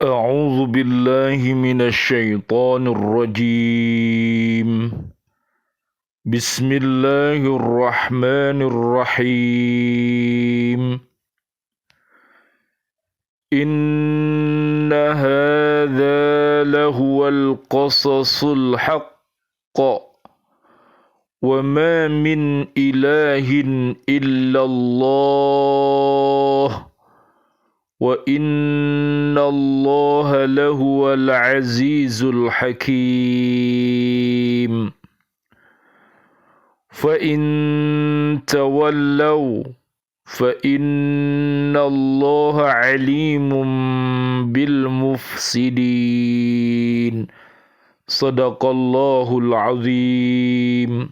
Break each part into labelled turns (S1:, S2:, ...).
S1: أعوذ بالله من الشيطان الرجيم. بسم الله الرحمن الرحيم. إن هذا لهو القصص الحق وما من إله إلا الله وَإِنَّ اللَّهَ لَهُوَ الْعَزِيزُ الْحَكِيمُ فَإِن تَوَلَّوْا فَإِنَّ اللَّهَ عَلِيمٌ بِالْمُفْسِدِينَ Sadaqallahul Azim.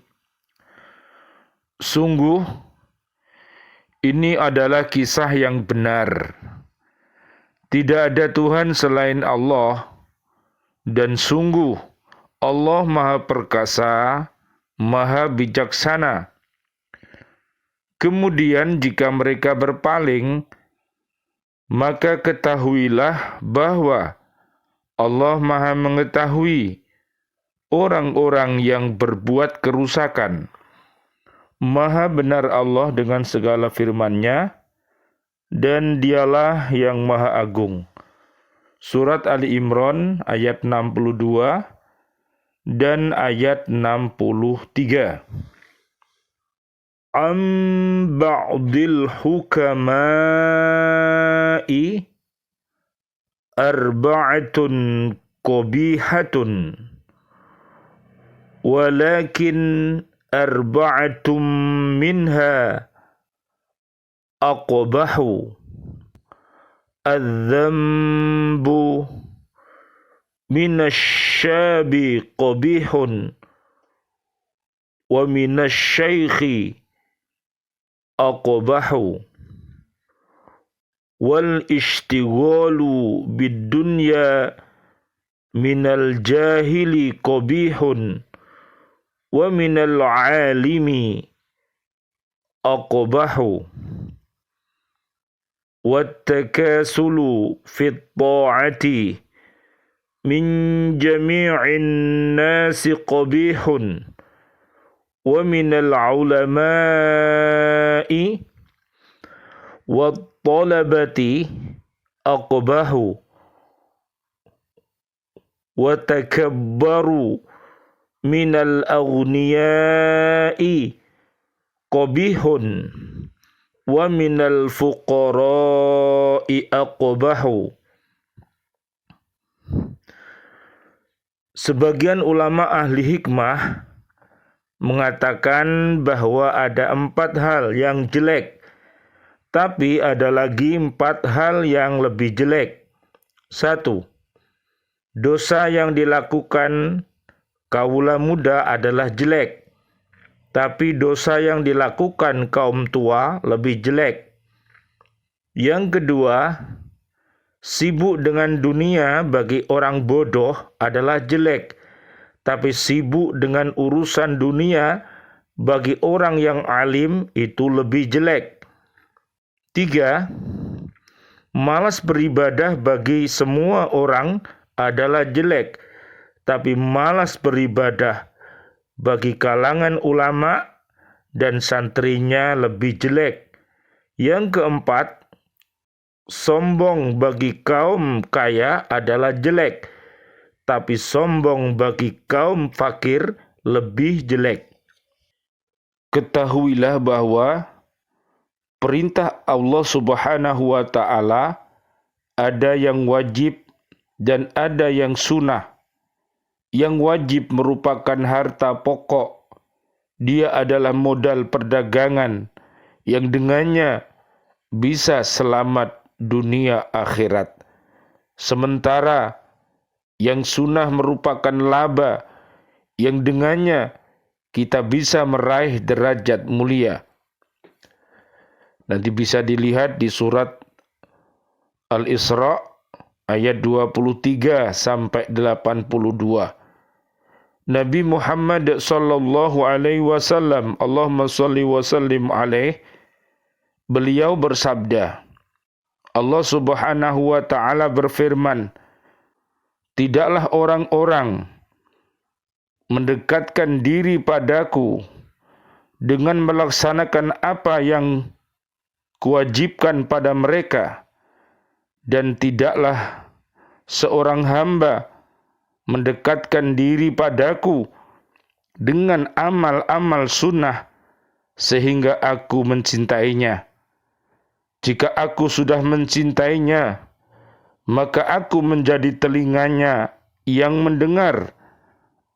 S1: Sungguh ini adalah kisah yang benar. Tidak ada Tuhan selain Allah, dan sungguh Allah Maha Perkasa, Maha Bijaksana. Kemudian jika mereka berpaling, maka ketahuilah bahwa Allah Maha mengetahui orang-orang yang berbuat kerusakan. Maha benar Allah dengan segala firman-Nya, dan dialah yang maha agung. Surat Ali Imran ayat 62 dan ayat 63. Am ba'dil hukama'i arba'atun qabihatun walakin arba'atum minha aqbahu adzambu minasyabi qabihun wa minasyaikhi aqbahu wal ishtighalu bidunya minal jahili qabihun wa minal alimi aqbahu وَالتَّكَاسُلُ فِي الطَّاعَةِ مِنْ جَمِيعِ النَّاسِ قَبِيحٌ وَمِنَ الْعُلَمَاءِ وَالطَّلَبَةِ أَقْبَحُ وَتَكَبَّرُ مِنَ الْأَغْنِيَاءِ قَبِيحٌ wa minal fuqara'i aqbahu. Sebagian ulama ahli hikmah mengatakan bahwa ada 4 hal yang jelek, tapi ada lagi 4 hal yang lebih jelek. 1. Dosa yang dilakukan kaula muda adalah jelek, tapi dosa yang dilakukan kaum tua lebih jelek. Yang kedua, sibuk dengan dunia bagi orang bodoh adalah jelek, tapi sibuk dengan urusan dunia bagi orang yang alim itu lebih jelek. 3. Malas beribadah bagi semua orang adalah jelek, tapi malas beribadah bagi kalangan ulama dan santrinya lebih jelek. Yang keempat, sombong bagi kaum kaya adalah jelek, tapi sombong bagi kaum fakir lebih jelek. Ketahuilah bahwa perintah Allah Subhanahu wa Ta'ala ada yang wajib dan ada yang sunnah. Yang wajib merupakan harta pokok. Dia adalah modal perdagangan yang dengannya bisa selamat dunia akhirat. Sementara yang sunnah merupakan laba yang dengannya kita bisa meraih derajat mulia. Nanti bisa dilihat di surat Al-Isra ayat 23 sampai 82. Nabi Muhammad sallallahu alaihi wasallam, Allahumma shalli wa sallim alaih, beliau bersabda, Allah Subhanahu wa taala berfirman, tidaklah orang-orang mendekatkan diri padaku dengan melaksanakan apa yang kuwajibkan pada mereka, dan tidaklah seorang hamba mendekatkan diri padaku dengan amal-amal sunnah sehingga aku mencintainya. Jika aku sudah mencintainya, maka aku menjadi telinganya yang mendengar,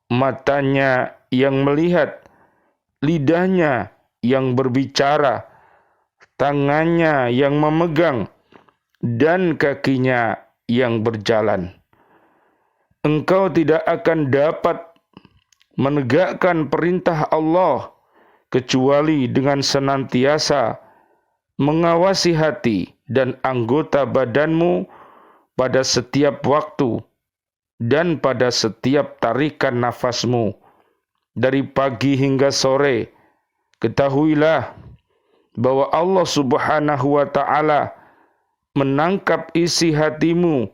S1: matanya yang melihat, lidahnya yang berbicara, tangannya yang memegang, dan kakinya yang berjalan. Engkau tidak akan dapat menegakkan perintah Allah kecuali dengan senantiasa mengawasi hati dan anggota badanmu pada setiap waktu dan pada setiap tarikan nafasmu dari pagi hingga sore. Ketahuilah bahwa Allah Subhanahu wa Ta'ala menangkap isi hatimu,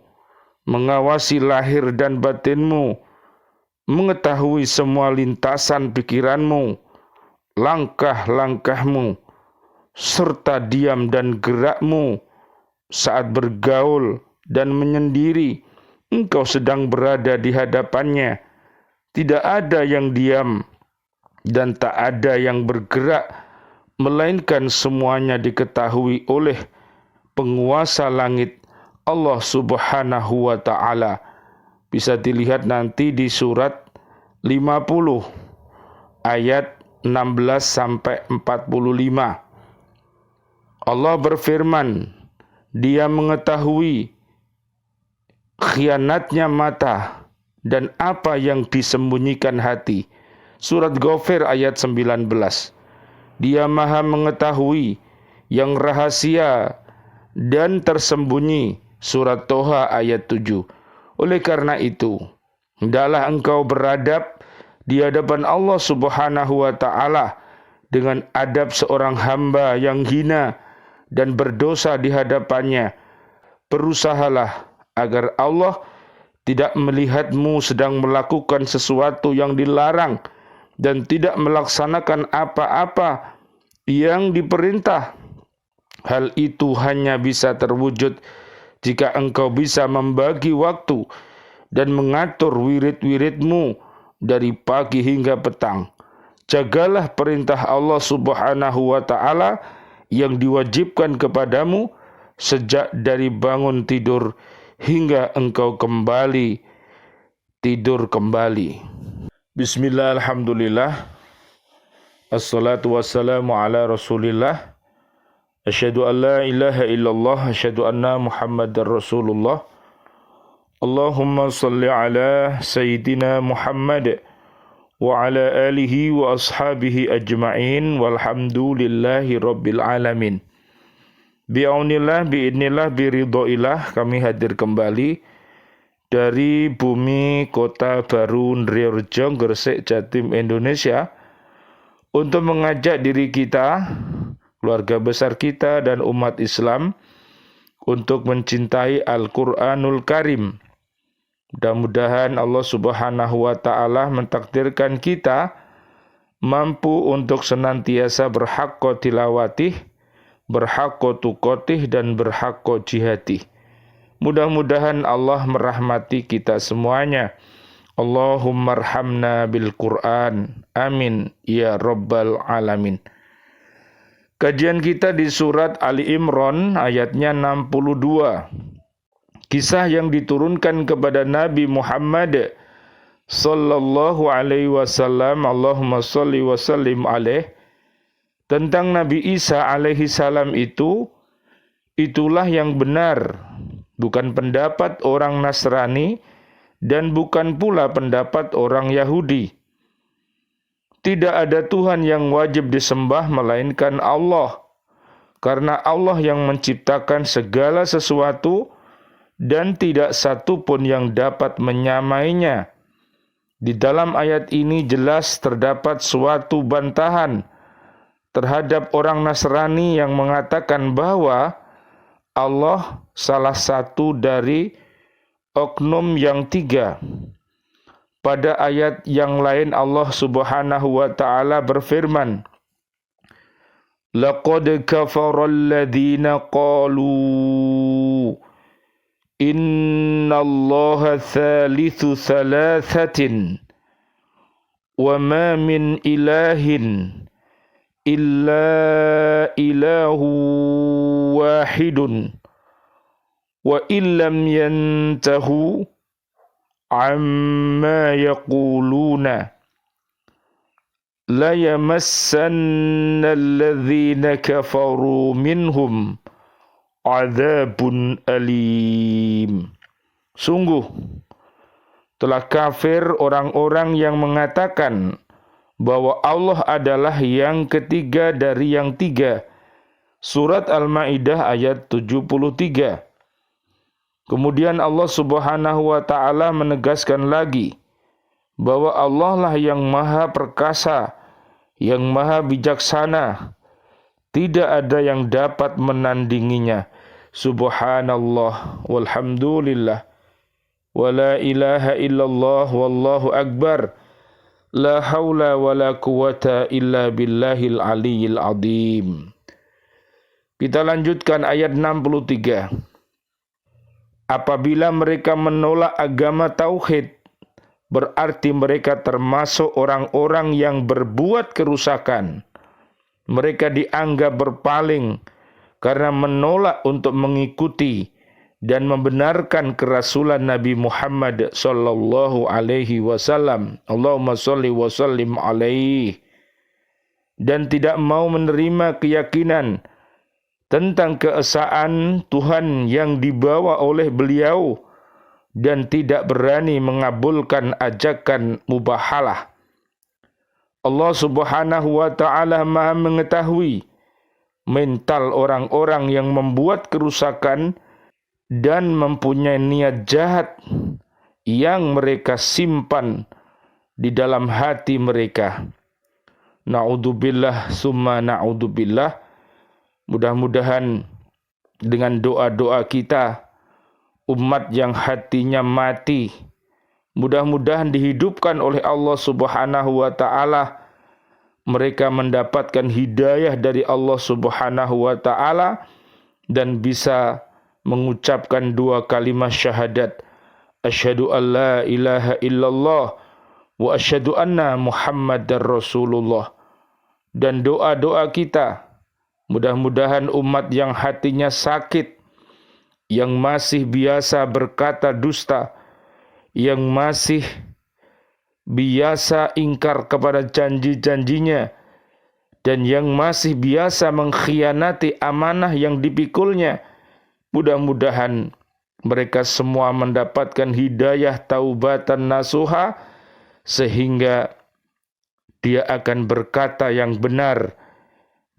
S1: mengawasi lahir dan batinmu, mengetahui semua lintasan pikiranmu, langkah-langkahmu, serta diam dan gerakmu saat bergaul dan menyendiri. Engkau sedang berada di hadapannya. Tidak ada yang diam dan tak ada yang bergerak, melainkan semuanya diketahui oleh penguasa langit, Allah Subhanahu wa Ta'ala. Bisa dilihat nanti di surat 50 ayat 16 sampai 45. Allah berfirman, Dia mengetahui khianatnya mata dan apa yang disembunyikan hati. Surat Ghafir ayat 19. Dia Maha mengetahui yang rahasia dan tersembunyi. Surat Toha ayat 7. Oleh karena itu, hendaklah engkau beradab di hadapan Allah Subhanahu wa Ta'ala dengan adab seorang hamba yang hina dan berdosa di hadapannya. Berusahalah agar Allah tidak melihatmu sedang melakukan sesuatu yang dilarang dan tidak melaksanakan apa-apa yang diperintah. Hal itu hanya bisa terwujud jika engkau bisa membagi waktu dan mengatur wirid-wiridmu dari pagi hingga petang. Jagalah perintah Allah Subhanahu wa Ta'ala yang diwajibkan kepadamu sejak dari bangun tidur hingga engkau kembali tidur kembali. Bismillah, alhamdulillah, assalatu wassalamu ala rasulillah, asyhadu an la ilaha illallah, asyhadu anna muhammadar rasulullah. Allahumma salli ala sayyidina Muhammad wa ala alihi wa ashabihi ajma'in walhamdulillahi rabbil alamin. Bi'aunillah, bi'idnillah, biridhoillah, kami hadir kembali dari bumi kota baru Ndriyorjo, Gresik, Jatim, Indonesia, untuk mengajak diri kita, keluarga besar kita dan umat Islam untuk mencintai Al-Quranul Karim. Mudah-mudahan Allah Subhanahu wa Ta'ala mentakdirkan kita mampu untuk senantiasa berhaqqa tilawatih, berhaqqa tuqatih, dan berhaqqa jihadih. Mudah-mudahan Allah merahmati kita semuanya. Allahumma arhamna bil Qur'an. Amin ya rabbal alamin. Kajian kita di surat Ali Imran ayatnya 62. Kisah yang diturunkan kepada Nabi Muhammad sallallahu alaihi wasallam, Allahumma shalli wa sallim alaih, tentang Nabi Isa alaihi salam itulah yang benar, bukan pendapat orang Nasrani dan bukan pula pendapat orang Yahudi. Tidak ada Tuhan yang wajib disembah melainkan Allah, karena Allah yang menciptakan segala sesuatu dan tidak satu pun yang dapat menyamainya. Di dalam ayat ini jelas terdapat suatu bantahan terhadap orang Nasrani yang mengatakan bahwa Allah salah satu dari oknum yang tiga. Pada ayat yang lain Allah Subhanahu wa taala berfirman, laqad kafara alladhina qalu innallaha thalithu thalathatin wa ma min ilahin illa ilahu wahidun wa illam yantahu amma yaquluna la yamassanna alladhina kafaru minhum adzabun alim. Sungguh telah kafir orang-orang yang mengatakan bahwa Allah adalah yang ketiga dari yang tiga. Surat Al-Maidah ayat 73. Kemudian Allah Subhanahu wa taala menegaskan lagi bahwa Allah lah yang maha perkasa, yang maha bijaksana. Tidak ada yang dapat menandinginya. Subhanallah walhamdulillah wa la ilaha illallah wallahu akbar. La haula wa la quwata illa billahil aliyyil azim. Kita lanjutkan ayat 63. Apabila mereka menolak agama tauhid, berarti mereka termasuk orang-orang yang berbuat kerusakan. Mereka dianggap berpaling karena menolak untuk mengikuti dan membenarkan kerasulan Nabi Muhammad sallallahu alaihi wasallam. Allahumma shalli wa sallim alaihi. Dan tidak mau menerima keyakinan tentang keesaan Tuhan yang dibawa oleh beliau dan tidak berani mengabulkan ajakan mubahalah. Allah Subhanahu wa taala Maha mengetahui mental orang-orang yang membuat kerusakan dan mempunyai niat jahat yang mereka simpan di dalam hati mereka. Na'udzubillah summa na'udzubillah. Mudah-mudahan dengan doa-doa kita, umat yang hatinya mati, mudah-mudahan dihidupkan oleh Allah Subhanahu wa taala. Mereka mendapatkan hidayah dari Allah Subhanahu wa taala dan bisa mengucapkan dua kalimat syahadat. Asyhadu an la ilaha illallah wa asyhadu anna Muhammadar Rasulullah. Dan doa-doa kita, mudah-mudahan umat yang hatinya sakit, yang masih biasa berkata dusta, yang masih biasa ingkar kepada janji-janjinya, dan yang masih biasa mengkhianati amanah yang dipikulnya, mudah-mudahan mereka semua mendapatkan hidayah taubatan nasuha, sehingga dia akan berkata yang benar,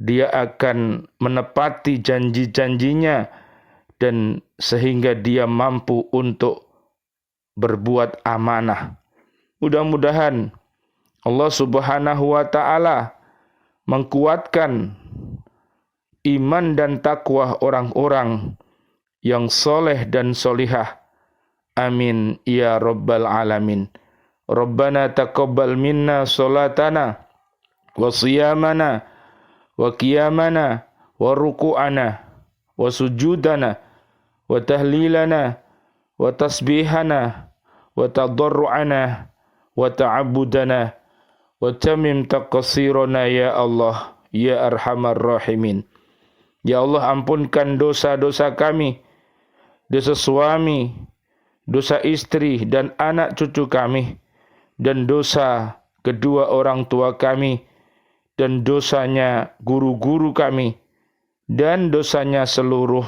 S1: dia akan menepati janji-janjinya, dan sehingga dia mampu untuk berbuat amanah. Mudah-mudahan Allah Subhanahu wa taala mengkuatkan iman dan takwa orang-orang yang soleh dan solihah. Amin ya rabbal alamin. Rabbana taqabbal minna salatana wa siyamana wa qiyamana wa ruku'ana wa sujudana wa tahlilana wa tasbihana wa tadarru'ana wa ta'abbudana wa tamim taqsirana ya Allah ya arhamar rahimin. Ya Allah, ampunkan dosa-dosa kami, dosa suami, dosa istri dan anak cucu kami, dan dosa kedua orang tua kami, dan dosanya guru-guru kami, dan dosanya seluruh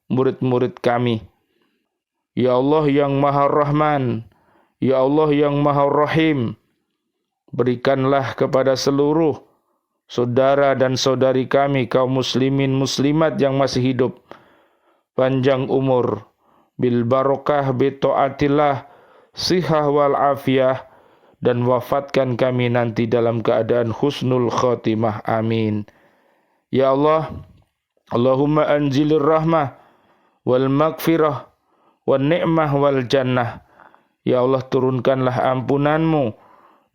S1: murid-murid kami. Ya Allah yang Maha Rahman, Ya Allah yang Maha Rahim, berikanlah kepada seluruh saudara dan saudari kami, kaum muslimin muslimat yang masih hidup, panjang umur, bil barokah bi taatillah, sihah wal afiyah, dan wafatkan kami nanti dalam keadaan husnul khotimah. Amin. Ya Allah, Allahumma anzilir rahmah wal maghfirah wan ni'mah wal jannah. Ya Allah, turunkanlah ampunanmu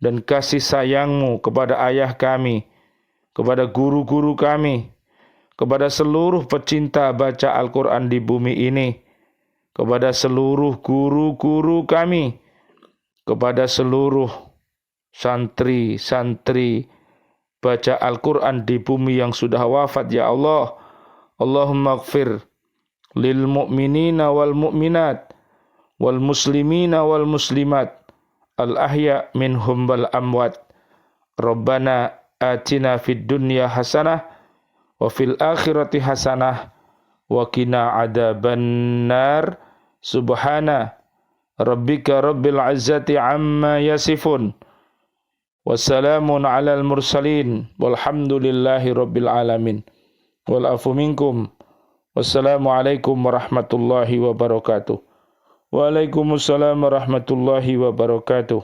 S1: dan kasih sayangmu kepada ayah kami, kepada guru-guru kami, kepada seluruh pecinta baca Al-Quran di bumi ini, kepada seluruh guru-guru kami, kepada seluruh santri-santri baca Al-Quran di bumi yang sudah wafat, ya Allah. Allahumma gfir lil mu'minina wal mu'minat wal muslimina wal muslimat al ahya minhum wal amwat. Rabbana atina fid dunya hasanah wa fil akhirati hasanah wa qina adzabannar. Subhana rabbika rabbil izzati amma yasifun. Wassalamun alal mursalin walhamdulillahi rabbil alamin. Wal afu minkum. Wassalamualaikum warahmatullahi wabarakatuh. Waalaikumsalam warahmatullahi wabarakatuh.